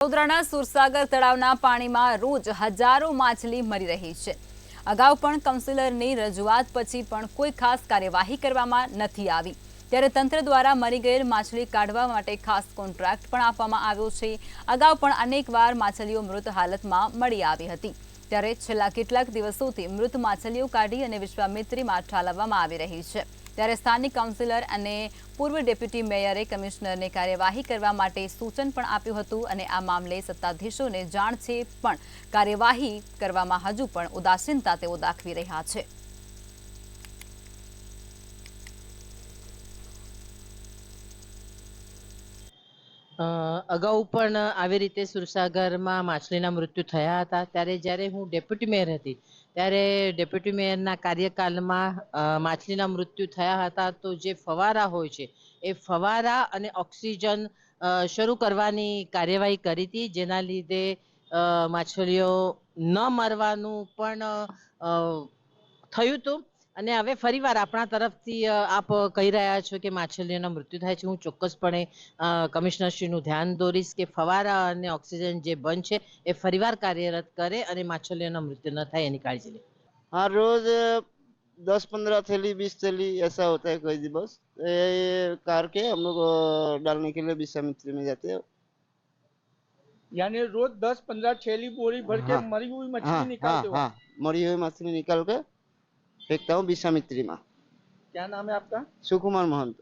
વડોદરાના સુરસાગર તળાવના પાણીમાં રોજ હજારો માછલી મરી રહી છે। અગાઉ પણ કાઉન્સિલરની રજૂઆત પછી પણ કોઈ ખાસ કાર્યવાહી કરવામાં નથી આવી, ત્યારે તંત્ર દ્વારા મરી ગયેલ માછલી કાઢવા માટે ખાસ કોન્ટ્રાક્ટ પણ આપવામાં આવ્યો છે। અગાઉ પણ અનેકવાર માછલીઓ મૃત હાલતમાં મળી આવી હતી, ત્યારે છેલ્લા કેટલાક દિવસોથી મૃત માછલીઓ કાઢી અને વિશ્વામિત્રીમાં ઠાલવવામાં આવી રહી છે। ત્યારે સ્થાનિક કાઉન્સિલર અને પૂર્વ ડેપ્યુટી મેયરે કમિશનરને કાર્યવાહી કરવા માટે સૂચન પણ આપ્યું હતું અને આ મામલે સત્તાધીશોને જાણ છે, પણ કાર્યવાહી કરવામાં હજુ પણ ઉદાસીનતા તેઓ દાખવી રહ્યા છે। અગાઉ પણ આવી રીતે સુરસાગરમાં માછલીના મૃત્યુ થયા હતા। ત્યારે જ્યારે હું ડેપ્યુટી મેયર હતી ત્યારે ડેપ્યુટી મેયરના કાર્યકાલમાં માછલીના મૃત્યુ થયા હતા, તો જે ફવારા હોય છે એ ફવારા અને ઓક્સિજન શરૂ કરવાની કાર્યવાહી કરી હતી, જેના લીધે માછલીઓ ન મરવાનું પણ થયું હતું। અને હવે ફરીવાર આપણા તરફથી આપ કહી રહ્યા છો કે માછલીઓના મૃત્યુ થાય છે, હું ચોક્કસપણે કમિશનરશ્રીનું ધ્યાન દોરીશ કે ફવારા અને ઓક્સિજન જે બંધ છે એ ફરીવાર કાર્યરત કરે અને માછલીઓના મૃત્યુ ન થાય એની કાળજી લે। हाँ, रोज 10-15 थैली 20 थैली ऐसा होता है कोई दिवस। ये कार के हम लोग डालने के लिए विश्वामित्री में जाते हैं। यानी रोज 10-15 थैली बोरी भर के हाँ मरी हुई मछली हाँ हाँ निकालते हो? हाँ, मरी हुई मछली निकाल के फेंकता हूँ विश्वामित्री में। क्या नाम है आपका? सुकुमार महंत।